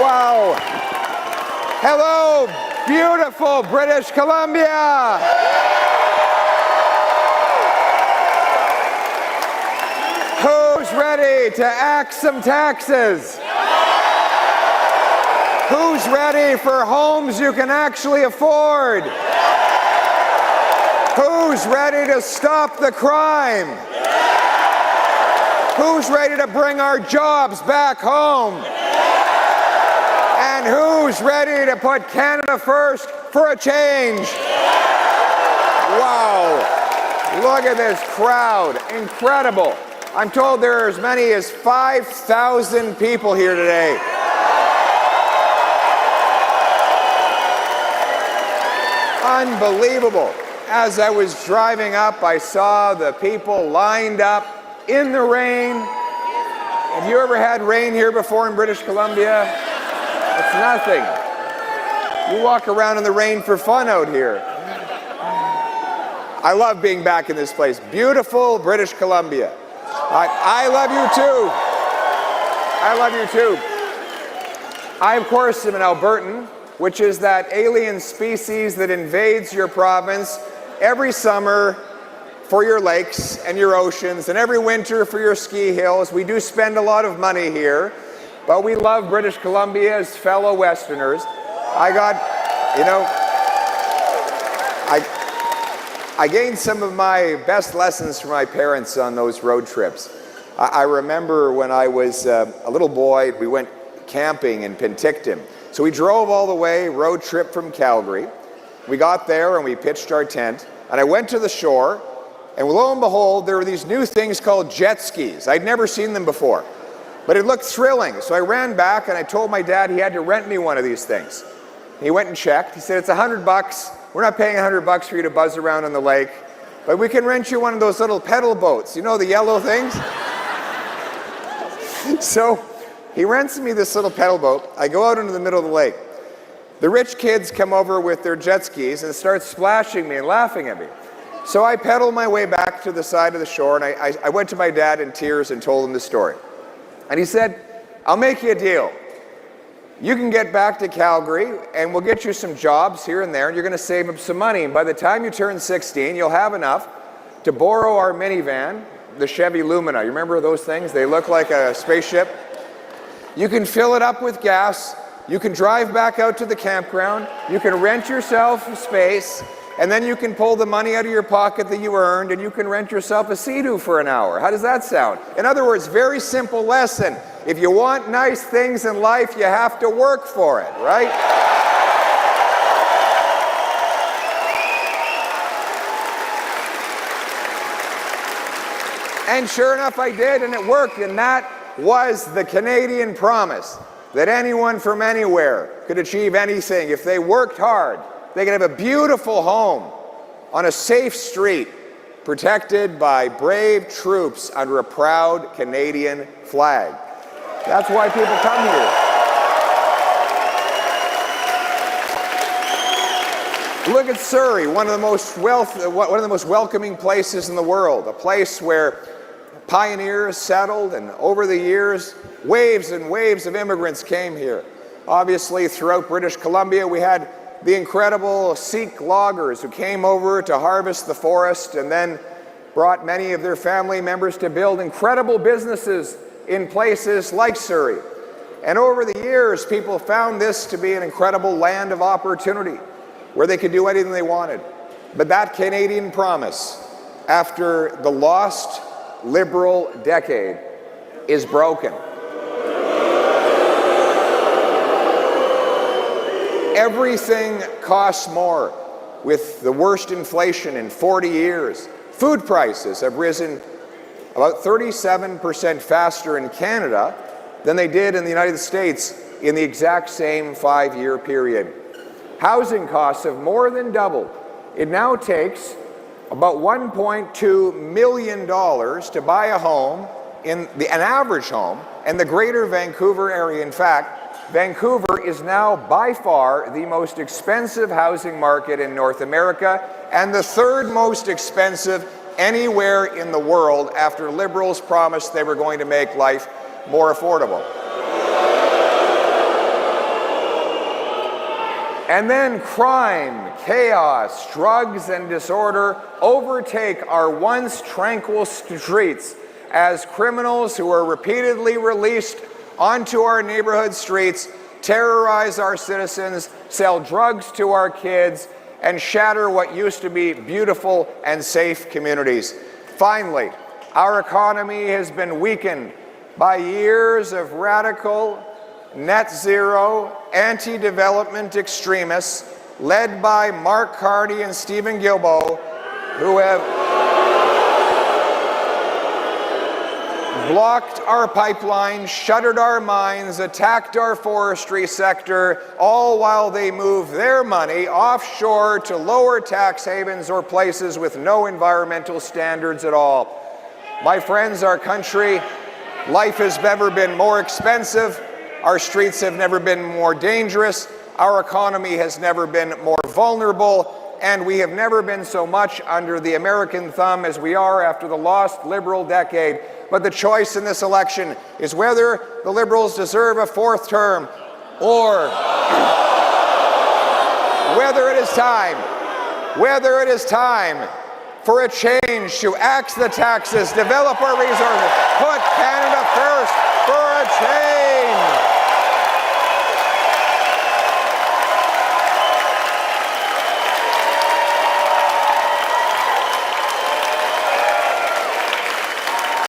Wow. Hello, beautiful British Columbia. Who's ready to axe some taxes? Who's ready for homes you can actually afford? Who's ready to stop the crime? Who's ready to bring our jobs back home? And who's ready to put Canada first for a change? Wow. Look at this crowd. Incredible. I'm told there are as many as 5,000 people here today. Unbelievable. As I was driving up, I saw the people lined up in the rain. Have you ever had rain here before in British Columbia? It's nothing. You walk around in the rain for fun out here. I love being back in this place. Beautiful British Columbia. I love you too. I love you too. I, of course, am an Albertan, which is that alien species that invades your province every summer for your lakes and your oceans, and every winter for your ski hills. We do spend a lot of money here, but we love British Columbia as fellow Westerners. I gained some of my best lessons from my parents on those road trips. I remember when I was a little boy, we went camping in Penticton. So we drove all the way, road trip from Calgary. We got there and we pitched our tent, and I went to the shore, and lo and behold, there were these new things called jet skis. I'd never seen them before, but it looked thrilling. So I ran back and I told my dad he had to rent me one of these things. He went and checked. He said, it's $100. We're not paying $100 for you to buzz around on the lake, but we can rent you one of those little pedal boats. You know, the yellow things? So he rents me this little pedal boat. I go out into the middle of the lake. The rich kids come over with their jet skis and start splashing me and laughing at me. So I pedal my way back to the side of the shore, and I went to my dad in tears and told him the story. And he said, I'll make you a deal. You can get back to Calgary, and we'll get you some jobs here and there, and you're going to save up some money. And by the time you turn 16, you'll have enough to borrow our minivan, the Chevy Lumina. You remember those things? They look like a spaceship. You can fill it up with gas. You can drive back out to the campground. You can rent yourself space. And then you can pull the money out of your pocket that you earned, and you can rent yourself a Sea-Doo for an hour. How does that sound? In other words, very simple lesson. If you want nice things in life, you have to work for it, right? And sure enough, I did, and it worked. And that was the Canadian promise, that anyone from anywhere could achieve anything if they worked hard. They can have a beautiful home on a safe street, protected by brave troops under a proud Canadian flag. That's why people come here. Look at Surrey, one of the most welcoming places in the world, a place where pioneers settled, and over the years, waves and waves of immigrants came here. Obviously, throughout British Columbia, we had the incredible Sikh loggers who came over to harvest the forest and then brought many of their family members to build incredible businesses in places like Surrey. And over the years, people found this to be an incredible land of opportunity where they could do anything they wanted. But that Canadian promise, after the lost Liberal decade, is broken. Everything costs more. With the worst inflation in 40 years, food prices have risen about 37% faster in Canada than they did in the United States in the exact same 5-year period. Housing costs have more than doubled. It now takes about $1.2 million to buy a home, an average home, in the greater Vancouver area. In fact, Vancouver is now by far the most expensive housing market in North America, and the third most expensive anywhere in the world after Liberals promised they were going to make life more affordable. And then crime, chaos, drugs, and disorder overtake our once tranquil streets as criminals who are repeatedly released onto our neighborhood streets terrorize our citizens, sell drugs to our kids, and shatter what used to be beautiful and safe communities. Finally, our economy has been weakened by years of radical, net zero, anti-development extremists led by Mark Carney and Stephen Guilbeault, who have blocked our pipelines, shuttered our mines, attacked our forestry sector, all while they move their money offshore to lower tax havens or places with no environmental standards at all. My friends, our country, life has never been more expensive, our streets have never been more dangerous, our economy has never been more vulnerable, and we have never been so much under the American thumb as we are after the lost Liberal decade. But the choice in this election is whether the Liberals deserve a fourth term or whether it is time for a change to axe the taxes, develop our resources, put Canada first for a change.